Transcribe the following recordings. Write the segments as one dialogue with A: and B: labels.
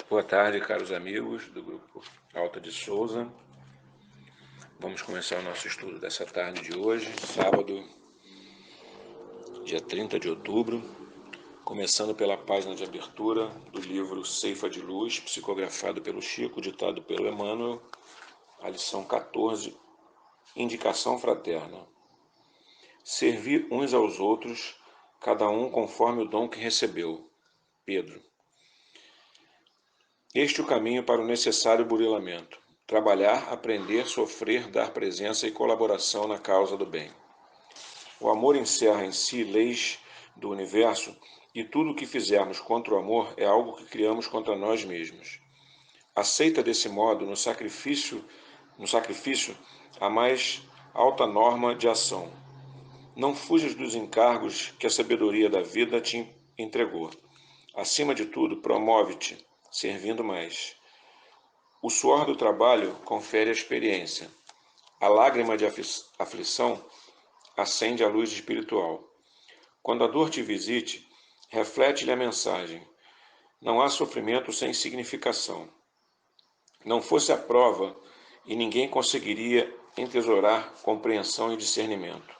A: Boa tarde, caros amigos do grupo Alta de Souza. Vamos começar o nosso estudo dessa tarde de hoje, sábado, dia 30 de outubro, começando pela página de abertura do livro Ceifa de Luz, psicografado pelo Chico, ditado pelo Emmanuel, a lição 14, Indicação Fraterna. Servir uns aos outros, cada um conforme o dom que recebeu. Pedro. Este é o caminho para o necessário burilamento. Trabalhar, aprender, sofrer, dar presença e colaboração na causa do bem. O amor encerra em si leis do universo e tudo o que fizermos contra o amor é algo que criamos contra nós mesmos. Aceita desse modo no sacrifício a mais alta norma de ação. Não fujas dos encargos que a sabedoria da vida te entregou. Acima de tudo, promove-te, servindo mais. O suor do trabalho confere a experiência. A lágrima de aflição acende a luz espiritual. Quando a dor te visite, reflete-lhe a mensagem. Não há sofrimento sem significação. Não fosse a prova e ninguém conseguiria entesourar compreensão e discernimento.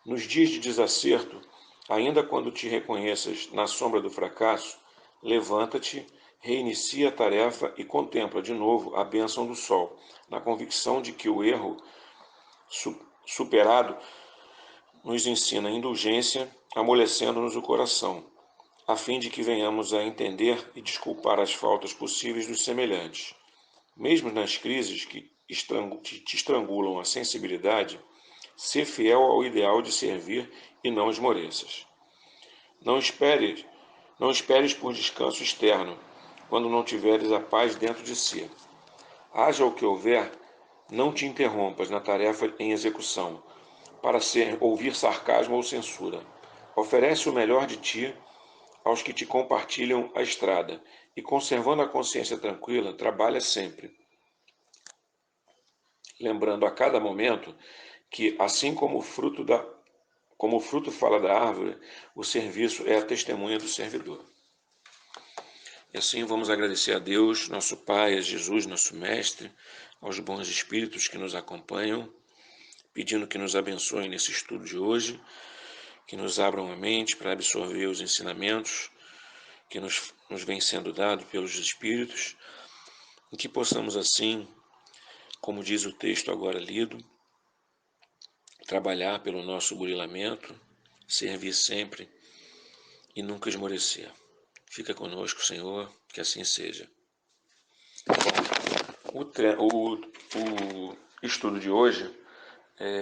A: Nos dias de desacerto, ainda quando te reconheças na sombra do fracasso, levanta-te, reinicia a tarefa e contempla de novo a bênção do sol, na convicção de que o erro superado nos ensina a indulgência, amolecendo-nos o coração, a fim de que venhamos a entender e desculpar as faltas possíveis dos semelhantes. Mesmo nas crises que te estrangulam a sensibilidade, sê fiel ao ideal de servir e não esmoreças. Não esperes por descanso externo, quando não tiveres a paz dentro de si. Haja o que houver, não te interrompas na tarefa em execução, para ouvir sarcasmo ou censura. Oferece o melhor de ti aos que te compartilham a estrada, e conservando a consciência tranquila, trabalha sempre. Lembrando a cada momento que, assim como o fruto fala da árvore, o serviço é a testemunha do servidor. E assim vamos agradecer a Deus, nosso Pai, a Jesus, nosso Mestre, aos bons espíritos que nos acompanham, pedindo que nos abençoem nesse estudo de hoje, que nos abram a mente para absorver os ensinamentos que nos vêm sendo dados pelos espíritos, e que possamos assim, como diz o texto agora lido, trabalhar pelo nosso burilamento, servir sempre e nunca esmorecer. Fica conosco, Senhor, que assim seja. O estudo de hoje,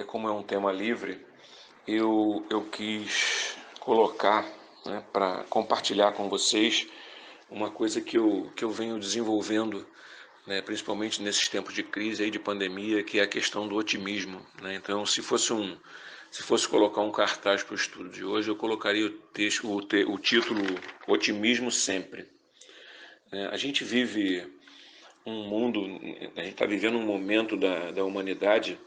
A: como é um tema livre, eu quis colocar, para compartilhar com vocês uma coisa que eu venho desenvolvendo, principalmente nesses tempos de crise e de pandemia, que é a questão do otimismo. Então, se fosse colocar um cartaz para o estudo de hoje, eu colocaria o título Otimismo Sempre. A gente vive a gente está vivendo um momento da humanidade,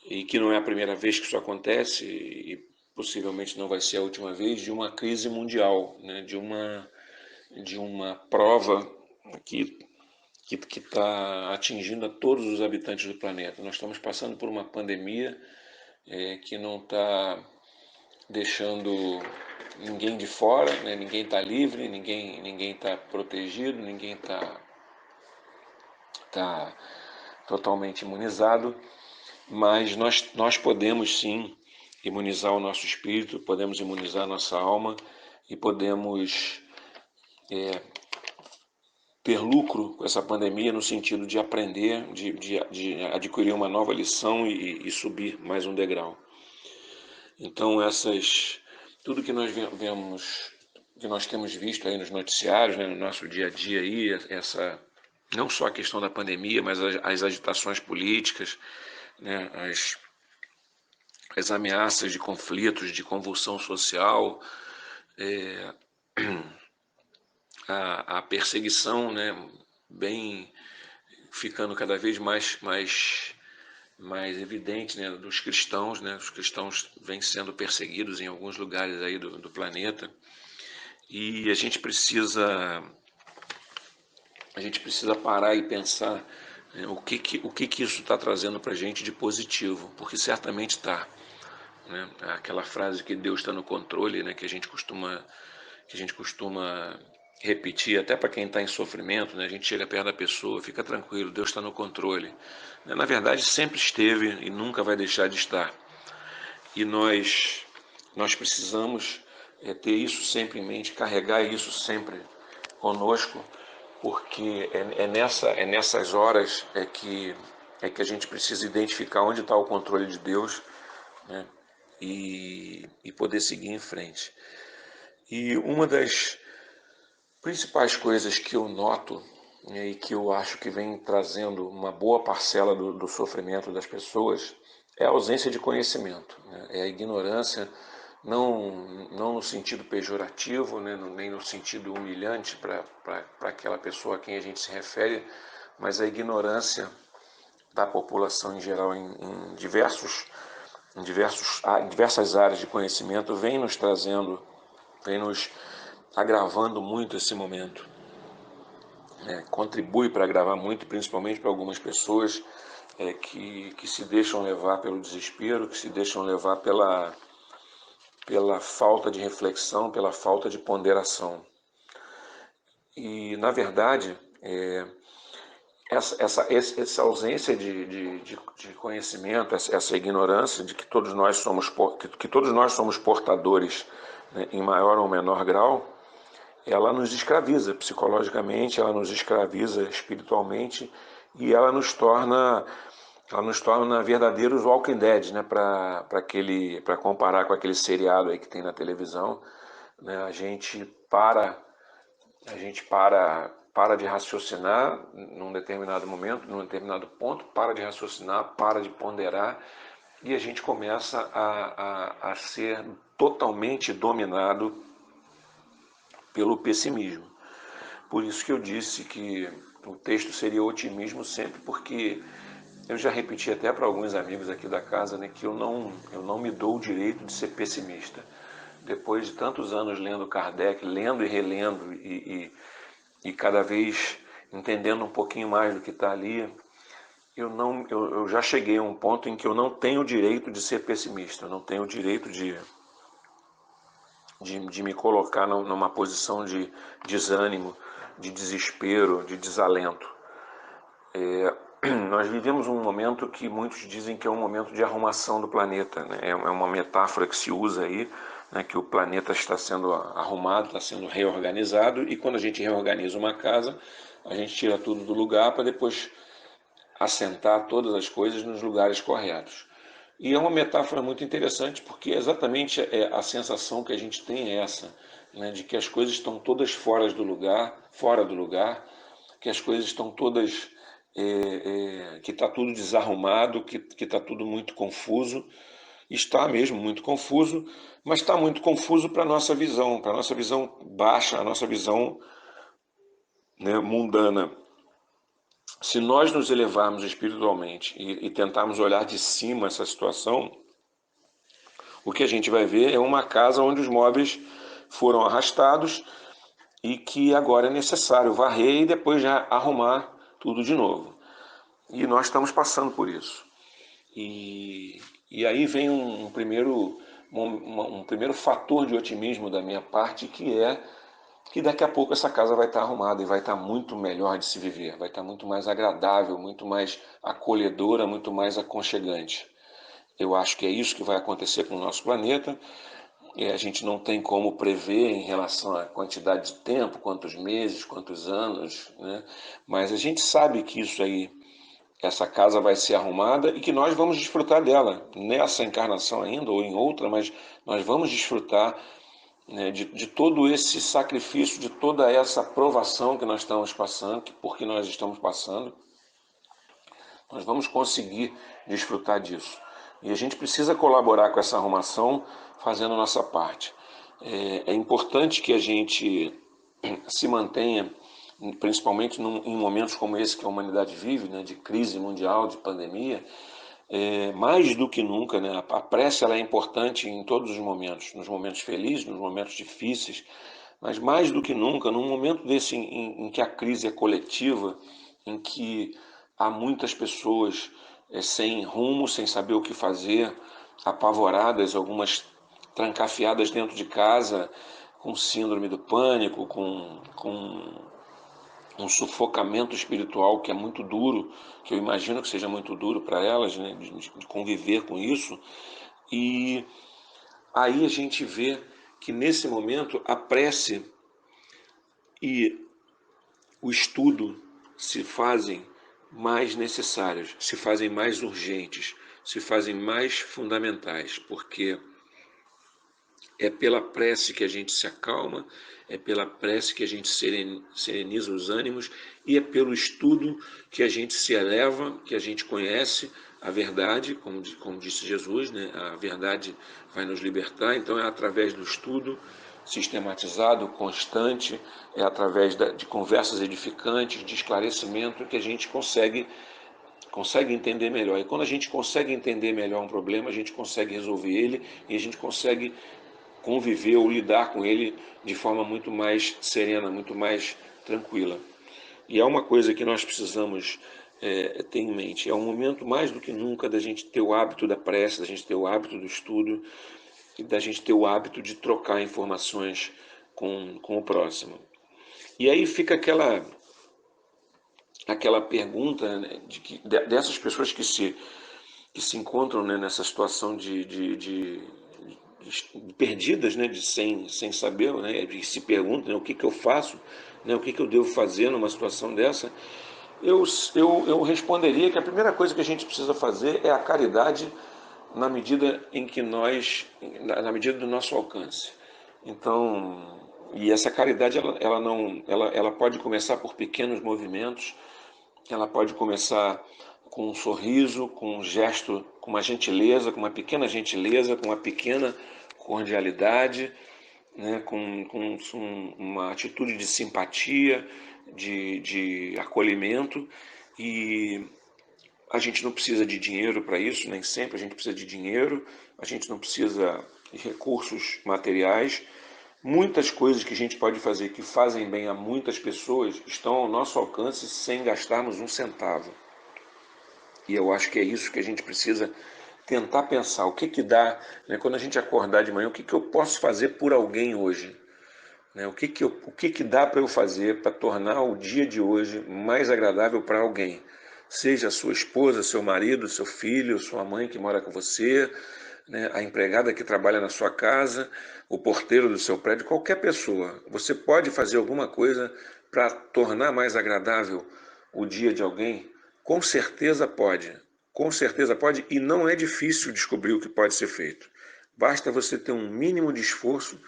A: e que não é a primeira vez que isso acontece, e possivelmente não vai ser a última vez, de uma crise mundial, de uma prova que está atingindo a todos os habitantes do planeta. Nós estamos passando por uma pandemia que não está deixando ninguém de fora, ninguém está livre, ninguém está protegido, ninguém está totalmente imunizado, mas nós podemos sim imunizar o nosso espírito, podemos imunizar a nossa alma e podemos ter lucro com essa pandemia no sentido de aprender, de adquirir uma nova lição e subir mais um degrau. Então, tudo que nós temos visto aí nos noticiários, no nosso dia a dia aí, não só a questão da pandemia, mas as agitações políticas, as ameaças de conflitos, de convulsão social, a perseguição, ficando cada vez mais evidente, dos cristãos, Os cristãos vêm sendo perseguidos em alguns lugares aí do planeta, e a gente precisa a gente precisa parar e pensar o que isso está trazendo para a gente de positivo, porque certamente está. Né? Aquela frase que Deus está no controle, né? Que a gente costuma repetir até para quem está em sofrimento, né? A gente chega perto da pessoa, fica tranquilo, Deus está no controle. Na verdade, sempre esteve e nunca vai deixar de estar. E nós precisamos ter isso sempre em mente, carregar isso sempre conosco, porque é nessas horas que a gente precisa identificar onde está o controle de Deus, né? E poder seguir em frente. E uma das principais coisas que eu noto, né, e que eu acho que vem trazendo uma boa parcela do sofrimento das pessoas é a ausência de conhecimento, né? É a ignorância, não no sentido pejorativo, né, nem no sentido humilhante para aquela pessoa a quem a gente se refere, mas a ignorância da população em geral em diversas áreas de conhecimento vem nos trazendo, vem nos agravando muito esse momento. Contribui para agravar muito, principalmente para algumas pessoas que se deixam levar pelo desespero, que se deixam levar pela falta de reflexão, pela falta de ponderação. E, na verdade, essa ausência de conhecimento, essa ignorância de que todos nós somos portadores, né, em maior ou menor grau, ela nos escraviza psicologicamente, ela nos escraviza espiritualmente e ela nos torna verdadeiros Walking Dead, né? Para comparar com aquele seriado aí que tem na televisão, né? A gente para de raciocinar num determinado momento, num determinado ponto, para de raciocinar, para de ponderar e a gente começa a ser totalmente dominado pelo pessimismo. Por isso que eu disse que o texto seria otimismo sempre, porque eu já repeti até para alguns amigos aqui da casa, né, que eu não me dou o direito de ser pessimista. Depois de tantos anos lendo Kardec, lendo e relendo e cada vez entendendo um pouquinho mais do que está ali, eu já cheguei a um ponto em que eu não tenho o direito de ser pessimista, eu não tenho o direito de me colocar numa posição de desânimo, de desespero, de desalento. Nós vivemos um momento que muitos dizem que é um momento de arrumação do planeta, né? É uma metáfora que se usa aí, né, que o planeta está sendo arrumado, está sendo reorganizado, e quando a gente reorganiza uma casa, a gente tira tudo do lugar para depois assentar todas as coisas nos lugares corretos. E é uma metáfora muito interessante porque exatamente a sensação que a gente tem é essa, né, de que as coisas estão todas fora do lugar, que as coisas estão todas, que está tudo desarrumado, que está tudo muito confuso. Está mesmo muito confuso, mas está muito confuso para a nossa visão baixa, a nossa visão, né, mundana. Se nós nos elevarmos espiritualmente e tentarmos olhar de cima essa situação, o que a gente vai ver é uma casa onde os móveis foram arrastados e que agora é necessário varrer e depois já arrumar tudo de novo. E nós estamos passando por isso. E aí vem um primeiro fator de otimismo da minha parte, que é que daqui a pouco essa casa vai estar arrumada e vai estar muito melhor de se viver, vai estar muito mais agradável, muito mais acolhedora, muito mais aconchegante. Eu acho que é isso que vai acontecer com o nosso planeta. A gente não tem como prever em relação à quantidade de tempo, quantos meses, quantos anos, né? Mas a gente sabe que isso aí, essa casa vai ser arrumada e que nós vamos desfrutar dela, nessa encarnação ainda ou em outra, mas nós vamos desfrutar, né, de todo esse sacrifício, de toda essa provação que nós estamos passando, porque nós estamos passando, nós vamos conseguir desfrutar disso. E a gente precisa colaborar com essa arrumação fazendo a nossa parte. É importante que a gente se mantenha, principalmente em momentos como esse que a humanidade vive, né, de crise mundial, de pandemia, mais do que nunca, né, a prece ela é importante em todos os momentos, nos momentos felizes, nos momentos difíceis, Mas mais do que nunca, num momento desse em que a crise é coletiva, em que há muitas pessoas sem rumo, sem saber o que fazer, apavoradas, algumas trancafiadas dentro de casa, com síndrome do pânico, com um sufocamento espiritual que é muito duro, que eu imagino que seja muito duro para elas, né, de conviver com isso. E aí a gente vê que nesse momento a prece e o estudo se fazem mais necessários, se fazem mais urgentes, se fazem mais fundamentais, porque é pela prece que a gente se acalma, é pela prece que a gente sereniza os ânimos e é pelo estudo que a gente se eleva, que a gente conhece a verdade, como disse Jesus, né? A verdade vai nos libertar, então é através do estudo sistematizado, constante, é através de conversas edificantes, de esclarecimento que a gente consegue entender melhor. E quando a gente consegue entender melhor um problema, a gente consegue resolver ele e a gente consegue conviver ou lidar com ele de forma muito mais serena, muito mais tranquila. E é uma coisa que nós precisamos ter em mente. É um momento mais do que nunca da gente ter o hábito da prece, da gente ter o hábito do estudo e da gente ter o hábito de trocar informações com o próximo. E aí fica aquela pergunta, né, dessas pessoas que se encontram, né, nessa situação de perdidas, né, sem saber, né, e se perguntam, né, o que eu faço, né, o que eu devo fazer numa situação dessa. Eu responderia que a primeira coisa que a gente precisa fazer é a caridade na medida em que na medida do nosso alcance. Então, e essa caridade ela pode começar por pequenos movimentos, ela pode começar com um sorriso, com um gesto, com uma gentileza, com uma pequena gentileza, com uma pequena cordialidade, né, com uma atitude de simpatia, de acolhimento. E a gente não precisa de dinheiro para isso, nem sempre a gente precisa de dinheiro, a gente não precisa de recursos materiais. Muitas coisas que a gente pode fazer que fazem bem a muitas pessoas estão ao nosso alcance sem gastarmos um centavo. E eu acho que é isso que a gente precisa tentar pensar. O que dá, né, quando a gente acordar de manhã, o que eu posso fazer por alguém hoje? Né, o que dá para eu fazer para tornar o dia de hoje mais agradável para alguém? Seja a sua esposa, seu marido, seu filho, sua mãe que mora com você, né, a empregada que trabalha na sua casa, o porteiro do seu prédio, qualquer pessoa. Você pode fazer alguma coisa para tornar mais agradável o dia de alguém? Com certeza pode. Com certeza pode, e não é difícil descobrir o que pode ser feito. Basta você ter um mínimo de esforço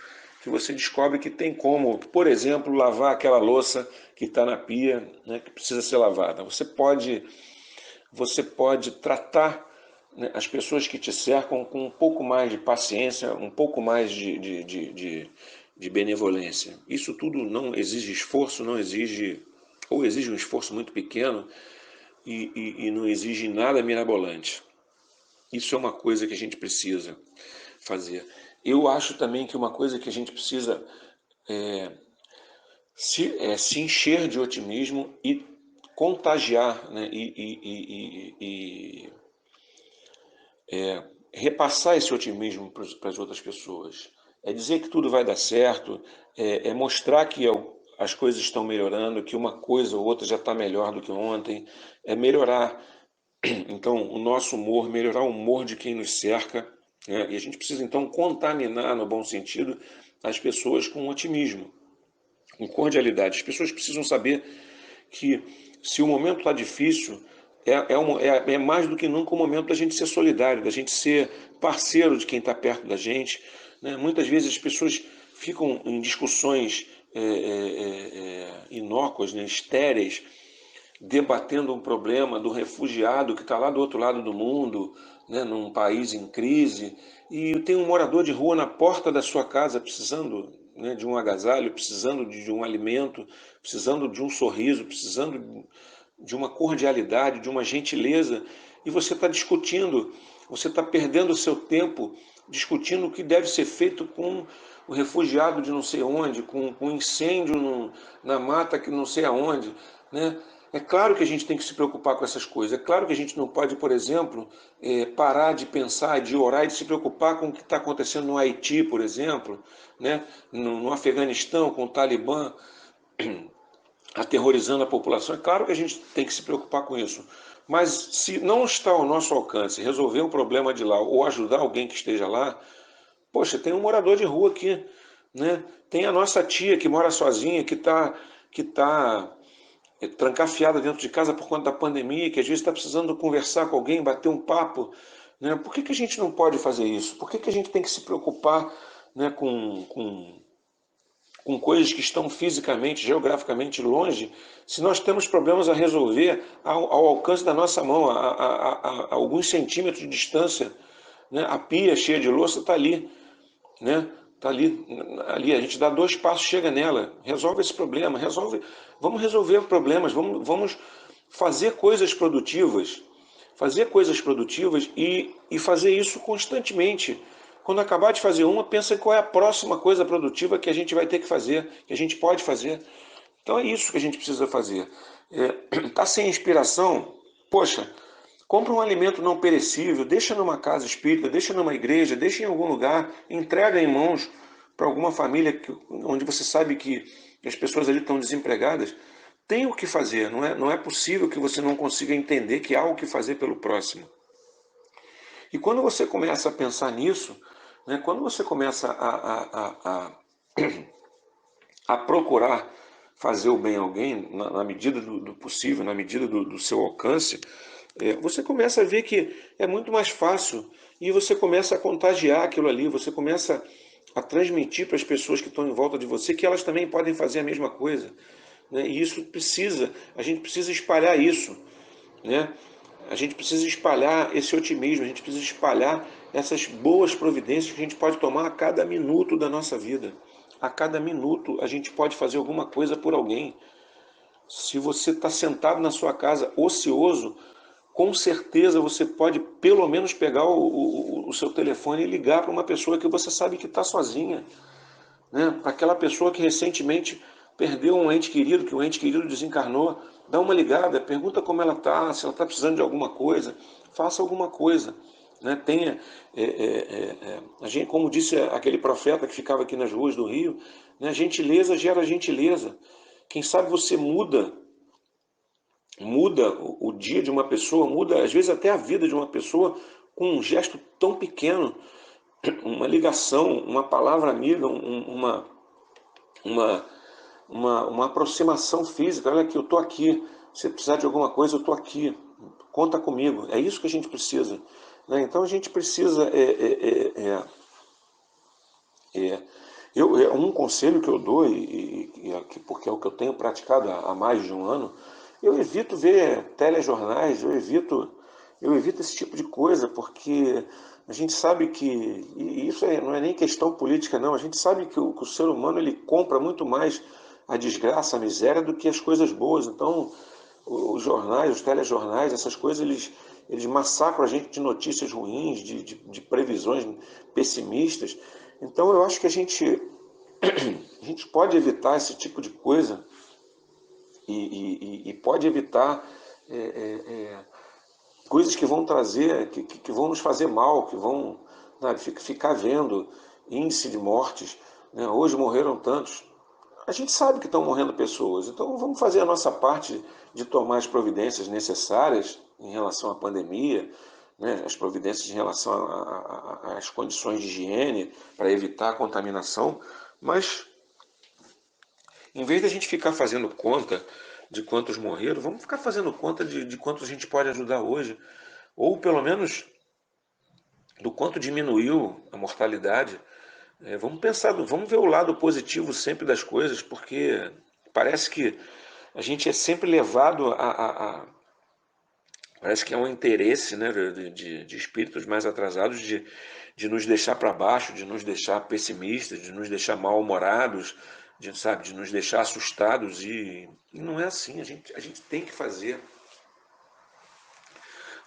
A: que você descobre que tem como, por exemplo, lavar aquela louça que está na pia, né, que precisa ser lavada. Você pode tratar, né, as pessoas que te cercam com um pouco mais de paciência, um pouco mais de benevolência. Isso tudo não exige esforço, não exige, ou exige um esforço muito pequeno e não exige nada mirabolante. Isso é uma coisa que a gente precisa fazer. Eu acho também que uma coisa que a gente precisa se encher de otimismo e contagiar, né, repassar esse otimismo para as outras pessoas. É dizer que tudo vai dar certo, é mostrar que as coisas estão melhorando, que uma coisa ou outra já está melhor do que ontem, é melhorar. Então, o nosso humor, melhorar o humor de quem nos cerca, né? E a gente precisa, então, contaminar, no bom sentido, as pessoas com otimismo, com cordialidade. As pessoas precisam saber que, se o momento está difícil, é mais do que nunca o momento da gente ser solidário, da gente ser parceiro de quem está perto da gente, né? Muitas vezes as pessoas ficam em discussões inócuas, né, estéreis, debatendo um problema do refugiado que está lá do outro lado do mundo, né, num país em crise, e tem um morador de rua na porta da sua casa precisando, né, de um agasalho, precisando de um alimento, precisando de um sorriso, precisando de uma cordialidade, de uma gentileza, e você está discutindo, você está perdendo o seu tempo discutindo o que deve ser feito com o refugiado de não sei onde, com incêndio na mata que não sei aonde, né? É claro que a gente tem que se preocupar com essas coisas. É claro que a gente não pode, por exemplo, parar de pensar, de orar e de se preocupar com o que está acontecendo no Haiti, por exemplo, né? No Afeganistão, com o Talibã aterrorizando a população. É claro que a gente tem que se preocupar com isso. Mas se não está ao nosso alcance resolver um problema de lá ou ajudar alguém que esteja lá, poxa, tem um morador de rua aqui, né? Tem a nossa tia que mora sozinha, que tá trancafiada dentro de casa por conta da pandemia, que às vezes está precisando conversar com alguém, bater um papo, né? Por que a gente não pode fazer isso? Por que a gente tem que se preocupar, né, com coisas que estão fisicamente, geograficamente longe, se nós temos problemas a resolver ao alcance da nossa mão, a alguns centímetros de distância, né? A pia cheia de louça está ali, né? Tá ali, a gente dá 2 passos, chega nela, resolve esse problema, vamos resolver problemas, vamos fazer coisas produtivas e fazer isso constantemente. Quando acabar de fazer uma, pensa em qual é a próxima coisa produtiva que a gente vai ter que fazer, que a gente pode fazer. Então é isso que a gente precisa fazer. Tá sem inspiração? Poxa, compra um alimento não perecível, deixa numa casa espírita, deixa numa igreja, deixa em algum lugar, entrega em mãos para alguma família onde você sabe que as pessoas ali estão desempregadas. Tem o que fazer, não é possível que você não consiga entender que há o que fazer pelo próximo. E quando você começa a pensar nisso, né, quando você começa a procurar fazer o bem a alguém, na medida do possível, na medida do seu alcance, você começa a ver que é muito mais fácil e você começa a contagiar aquilo ali, você começa a transmitir para as pessoas que estão em volta de você que elas também podem fazer a mesma coisa, né? E isso a gente precisa espalhar isso, né? A gente precisa espalhar esse otimismo, a gente precisa espalhar essas boas providências que a gente pode tomar a cada minuto da nossa vida. A cada minuto a gente pode fazer alguma coisa por alguém. Se você está sentado na sua casa ocioso, com certeza você pode pelo menos pegar o seu telefone e ligar para uma pessoa que você sabe que está sozinha, né? Para aquela pessoa que recentemente perdeu um ente querido, que o ente querido desencarnou, dá uma ligada, pergunta como ela está, se ela está precisando de alguma coisa, faça alguma coisa, né? A gente, como disse aquele profeta que ficava aqui nas ruas do Rio, né? Gentileza gera gentileza. Quem sabe você muda o dia de uma pessoa, muda às vezes até a vida de uma pessoa com um gesto tão pequeno, uma ligação, uma palavra amiga, uma, uma aproximação física. Olha aqui, eu estou aqui. Se precisar de alguma coisa, eu estou aqui. Conta comigo. É isso que a gente precisa, né? Então a gente precisa. Um conselho que eu dou, porque é o que eu tenho praticado há mais de um ano, eu evito ver telejornais, eu evito esse tipo de coisa, porque a gente sabe que, e isso não é nem questão política não, a gente sabe que o ser humano ele compra muito mais a desgraça, a miséria, do que as coisas boas. Então, os jornais, os telejornais, essas coisas, eles massacram a gente de notícias ruins, de previsões pessimistas. Então, eu acho que a gente pode evitar esse tipo de coisa e pode evitar coisas que vão trazer, que vão nos fazer mal, que vão, sabe, ficar vendo índice de mortes, né? Hoje morreram tantos. A gente sabe que estão morrendo pessoas, então vamos fazer a nossa parte de tomar as providências necessárias em relação à pandemia, né? As providências em relação às condições de higiene para evitar a contaminação, mas em vez de a gente ficar fazendo conta de quantos morreram, vamos ficar fazendo conta de quantos a gente pode ajudar hoje, ou pelo menos do quanto diminuiu a mortalidade. Vamos ver o lado positivo sempre das coisas, porque parece que a gente é sempre levado parece que é um interesse, né, de espíritos mais atrasados de nos deixar para baixo, de nos deixar pessimistas, de nos deixar mal-humorados, sabe, de nos deixar assustados, e não é assim. A gente tem que fazer.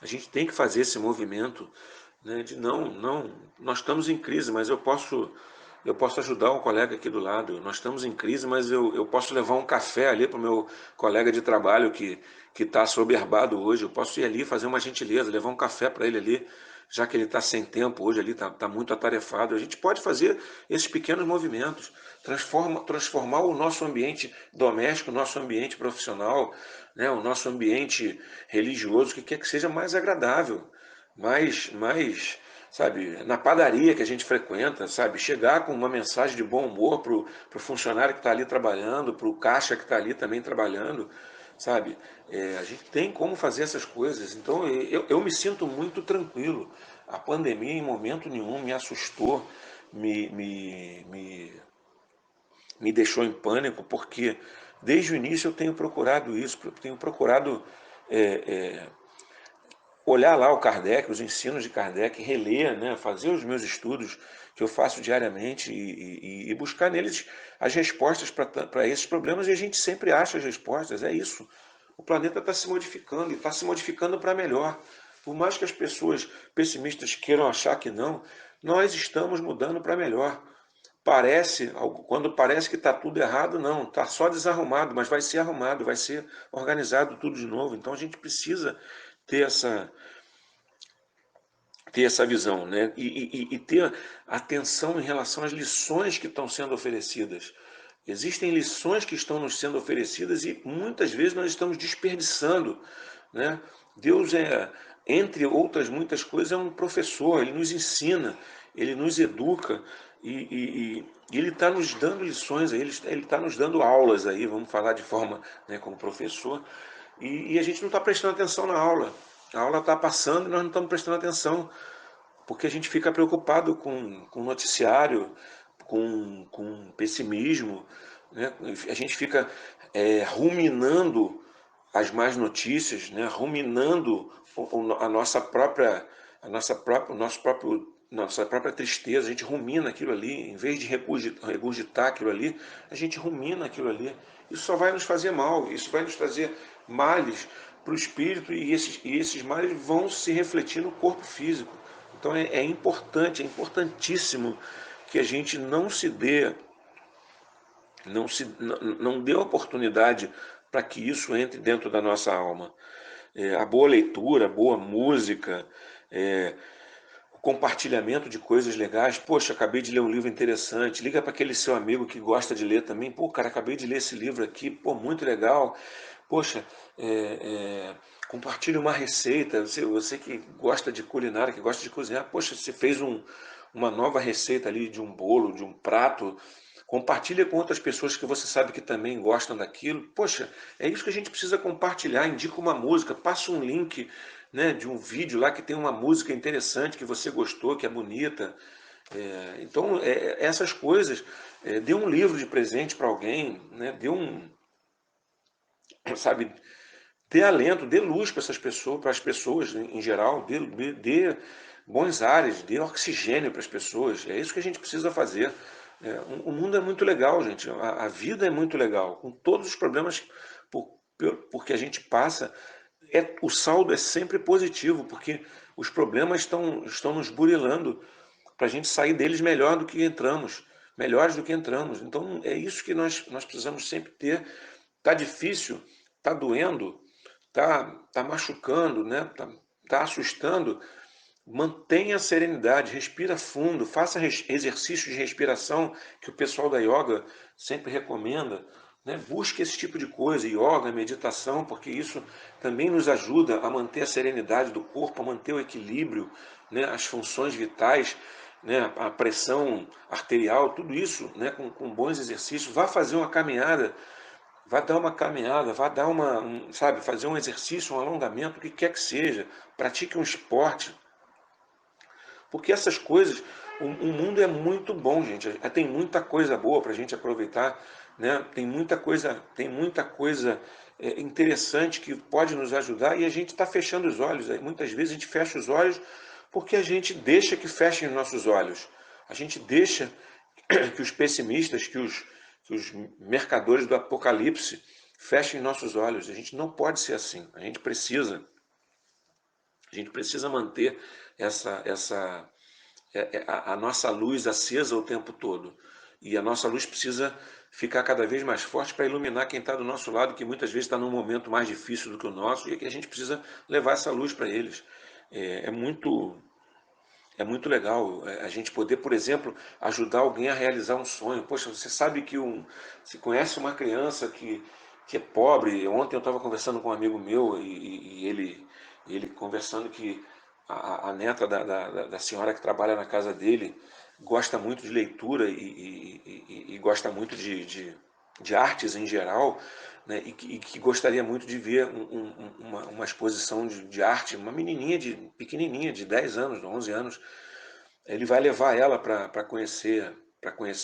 A: A gente tem que fazer esse movimento, né, de não, nós estamos em crise, mas eu posso eu posso ajudar um colega aqui do lado. Nós estamos em crise, mas eu posso levar um café ali para o meu colega de trabalho que está soberbado hoje. Eu posso ir ali fazer uma gentileza, levar um café para ele ali, já que ele está sem tempo hoje ali, está muito atarefado. A gente pode fazer esses pequenos movimentos, transformar o nosso ambiente doméstico, o nosso ambiente profissional, né, o nosso ambiente religioso, que quer que seja mais agradável, mais, sabe, na padaria que a gente frequenta, sabe, chegar com uma mensagem de bom humor para o funcionário que está ali trabalhando, para o caixa que está ali também trabalhando, sabe? A gente tem como fazer essas coisas. Então eu me sinto muito tranquilo. A pandemia em momento nenhum me assustou, me, me, me, me deixou em pânico, porque desde o início eu tenho procurado isso, tenho procurado olhar lá o Kardec, os ensinos de Kardec, reler, né, fazer os meus estudos que eu faço diariamente e buscar neles as respostas para esses problemas, e a gente sempre acha as respostas, é isso. O planeta está se modificando e está se modificando para melhor. Por mais que as pessoas pessimistas queiram achar que não, nós estamos mudando para melhor. Quando parece que está tudo errado, não, está só desarrumado, mas vai ser arrumado, vai ser organizado tudo de novo. Então a gente precisa ter essa visão, né? E ter atenção em relação às lições que estão sendo oferecidas. Existem lições que estão nos sendo oferecidas e muitas vezes nós estamos desperdiçando, né? Deus entre outras muitas coisas, é um professor, ele nos ensina, ele nos educa e ele está nos dando lições, ele está nos dando aulas aí, vamos falar de forma, né, como professor, e a gente não está prestando atenção na aula. A aula está passando e nós não estamos prestando atenção, porque a gente fica preocupado com o noticiário, com pessimismo, né? A gente fica ruminando as más notícias, né? Ruminando nossa própria tristeza. A gente rumina aquilo ali, em vez de regurgitar aquilo ali, a gente rumina aquilo ali. Isso só vai nos fazer mal, isso vai nos trazer males para o espírito, e esses males vão se refletir no corpo físico. Então é importante, é importantíssimo que a gente não dê oportunidade para que isso entre dentro da nossa alma. A boa leitura, a boa música, o compartilhamento de coisas legais. Poxa, acabei de ler um livro interessante. Liga para aquele seu amigo que gosta de ler também. Pô, cara, acabei de ler esse livro aqui. Pô, muito legal. Poxa, compartilhe uma receita. Você que gosta de culinária, que gosta de cozinhar. Poxa, você fez uma nova receita ali de um bolo, de um prato. Compartilha com outras pessoas que você sabe que também gostam daquilo. Poxa, é isso que a gente precisa compartilhar. Indica uma música, passa um link, né, de um vídeo lá que tem uma música interessante que você gostou, que é bonita. Então, essas coisas, dê um livro de presente para alguém, né, sabe, dê alento, dê luz para essas pessoas, para as pessoas em geral, dê bons ares, dê oxigênio para as pessoas. É isso que a gente precisa fazer. O mundo é muito legal, gente. A vida é muito legal, com todos os problemas porque a gente passa. O saldo é sempre positivo, porque os problemas estão nos burilando para a gente sair deles melhor do que entramos, melhores do que entramos. Então é isso que nós precisamos sempre ter. Tá difícil, tá doendo, tá machucando, né? Tá assustando. Mantenha a serenidade, respira fundo, faça exercícios de respiração que o pessoal da yoga sempre recomenda, né? Busque esse tipo de coisa, yoga, meditação, porque isso também nos ajuda a manter a serenidade do corpo, a manter o equilíbrio, né? As funções vitais, né? A pressão arterial, tudo isso, né? Com bons exercícios. Vá fazer uma caminhada, vá dar uma caminhada, vá dar sabe, fazer um exercício, um alongamento, o que quer que seja. Pratique um esporte, porque essas coisas, o mundo é muito bom, gente. Tem muita coisa boa para a gente aproveitar, né? Tem muita coisa interessante que pode nos ajudar, e a gente está fechando os olhos. Muitas vezes a gente fecha os olhos porque a gente deixa que fechem os nossos olhos. A gente deixa que os pessimistas, que os mercadores do apocalipse fechem nossos olhos. A gente não pode ser assim. A gente precisa manter essa a nossa luz acesa o tempo todo. E a nossa luz precisa ficar cada vez mais forte para iluminar quem está do nosso lado, que muitas vezes está num momento mais difícil do que o nosso, e que a gente precisa levar essa luz para eles. É, é muito é muito legal a gente poder, por exemplo, ajudar alguém a realizar um sonho. Poxa, você sabe que você conhece uma criança que é pobre. Ontem eu estava conversando com um amigo meu e ele conversando que a neta da senhora que trabalha na casa dele gosta muito de leitura e gosta muito de artes em geral, né, e que gostaria muito de ver uma exposição de arte, uma menininha pequenininha, de 10 anos, 11 anos. Ele vai levar ela para conhecer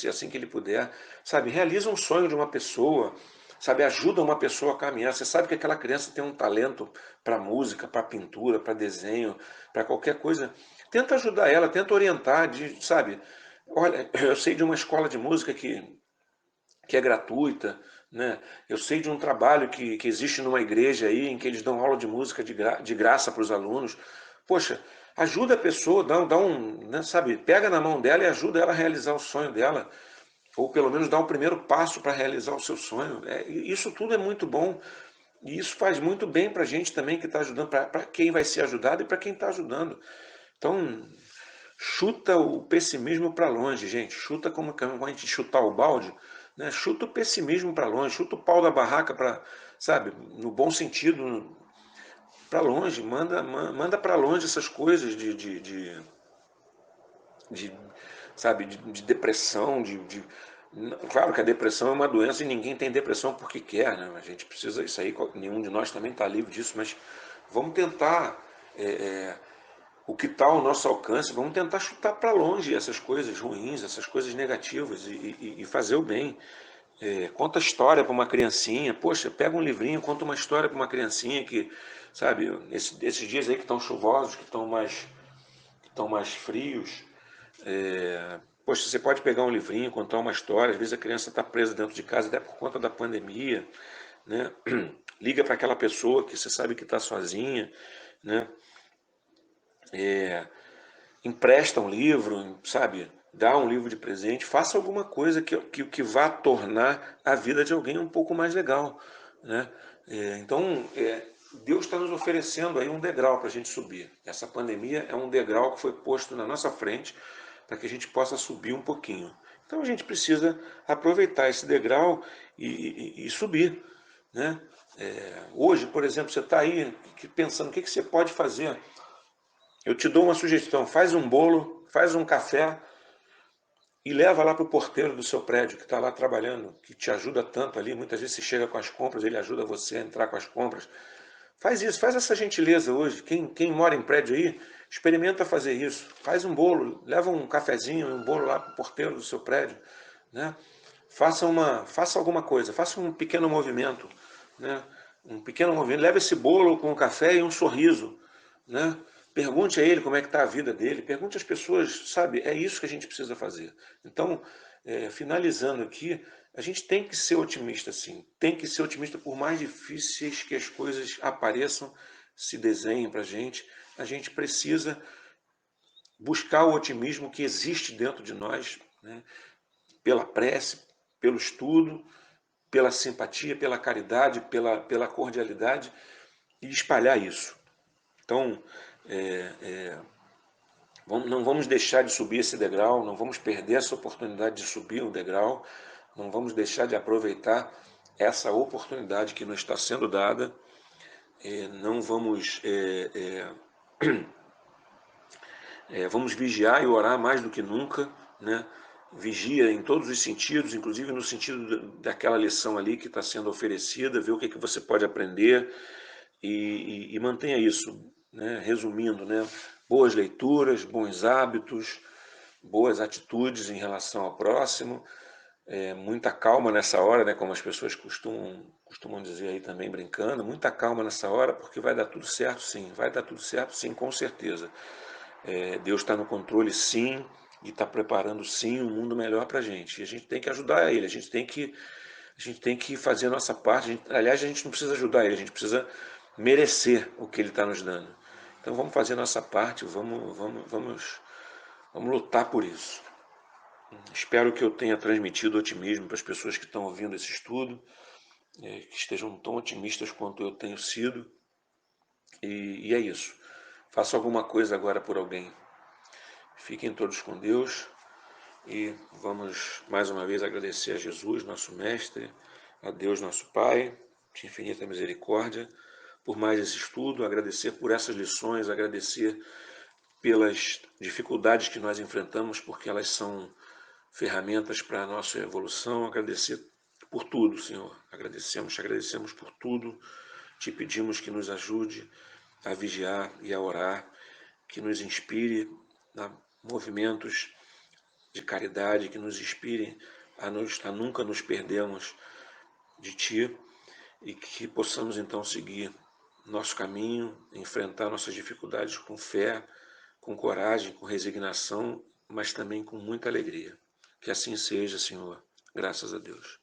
A: assim que ele puder, sabe? Realiza um sonho de uma pessoa, sabe? Ajuda uma pessoa a caminhar. Você sabe que aquela criança tem um talento para música, para pintura, para desenho, para qualquer coisa. Tenta ajudar ela, tenta orientar, sabe? Olha, eu sei de uma escola de música que é gratuita, né? Eu sei de um trabalho que existe numa igreja aí, em que eles dão aula de música de graça para os alunos. Poxa, ajuda a pessoa, né, sabe, pega na mão dela e ajuda ela a realizar o sonho dela, ou pelo menos dá o primeiro passo para realizar o seu sonho. Isso tudo é muito bom, e isso faz muito bem para a gente também que está ajudando, para quem vai ser ajudado e para quem está ajudando. Então, chuta o pessimismo para longe, gente. Chuta como a gente chutar o balde, né? Chuta o pessimismo para longe, chuta o pau da barraca para, sabe, no bom sentido, para longe. Manda para longe essas coisas de sabe, de depressão, claro que a depressão é uma doença e ninguém tem depressão porque quer, né? A gente precisa, isso aí, nenhum de nós também está livre disso, mas vamos tentar é, é, o que está ao nosso alcance, vamos tentar chutar para longe essas coisas ruins, essas coisas negativas e fazer o bem. Conta história para uma criancinha, poxa, pega um livrinho, conta uma história para uma criancinha que, sabe, esses dias aí que estão chuvosos, que estão mais frios, poxa, você pode pegar um livrinho, contar uma história, às vezes a criança está presa dentro de casa até por conta da pandemia, né? Liga para aquela pessoa que você sabe que está sozinha, né? Empresta um livro, sabe? Dá um livro de presente, faça alguma coisa que vá tornar a vida de alguém um pouco mais legal, né? Então, Deus está nos oferecendo aí um degrau para a gente subir. Essa pandemia é um degrau que foi posto na nossa frente para que a gente possa subir um pouquinho. Então a gente precisa aproveitar esse degrau e subir, né? Hoje, por exemplo, você está aí pensando o que você pode fazer. Eu te dou uma sugestão: faz um bolo, faz um café e leva lá para o porteiro do seu prédio que está lá trabalhando, que te ajuda tanto ali. Muitas vezes você chega com as compras, ele ajuda você a entrar com as compras. Faz isso, faz essa gentileza hoje. Quem mora em prédio aí, experimenta fazer isso. Faz um bolo, leva um cafezinho, um bolo lá para o porteiro do seu prédio, né? Faça alguma coisa, faça um pequeno movimento, né? Um pequeno movimento. Leva esse bolo com um café e um sorriso, né? Pergunte a ele como é que está a vida dele. Pergunte às pessoas, sabe? É isso que a gente precisa fazer. Então, finalizando aqui, a gente tem que ser otimista, sim. Tem que ser otimista por mais difíceis que as coisas apareçam, se desenhem para a gente precisa buscar o otimismo que existe dentro de nós, né? Pela prece, pelo estudo, pela simpatia, pela caridade, pela cordialidade e espalhar isso. Então, não vamos deixar de subir esse degrau, não vamos perder essa oportunidade de subir o degrau, não vamos deixar de aproveitar essa oportunidade que nos está sendo dada, não vamos, vamos vigiar e orar mais do que nunca, né? Vigia em todos os sentidos, inclusive no sentido daquela lição ali que está sendo oferecida, ver o que você pode aprender e mantenha isso, né? Resumindo, né? Boas leituras, bons hábitos, boas atitudes em relação ao próximo, muita calma nessa hora, né? Como as pessoas costumam dizer aí também brincando, muita calma nessa hora, porque vai dar tudo certo sim, vai dar tudo certo sim, com certeza. Deus está no controle sim, e está preparando sim um mundo melhor para a gente. E a gente tem que ajudar ele, a gente tem que fazer a nossa parte. Aliás, a gente não precisa ajudar ele, a gente precisa merecer o que ele está nos dando. Então vamos fazer a nossa parte, vamos Vamos lutar por isso. Espero que eu tenha transmitido otimismo para as pessoas que estão ouvindo esse estudo, que estejam tão otimistas quanto eu tenho sido. E é isso. Faça alguma coisa agora por alguém. Fiquem todos com Deus e vamos mais uma vez agradecer a Jesus, nosso Mestre, a Deus, nosso Pai, de infinita misericórdia, por mais esse estudo, agradecer por essas lições, agradecer pelas dificuldades que nós enfrentamos, porque elas são ferramentas para a nossa evolução, agradecer por tudo, Senhor. Agradecemos por tudo. Te pedimos que nos ajude a vigiar e a orar, que nos inspire a movimentos de caridade, que nos inspire a nunca nos perdermos de Ti e que possamos então seguir nosso caminho, enfrentar nossas dificuldades com fé, com coragem, com resignação, mas também com muita alegria. Que assim seja, Senhor. Graças a Deus.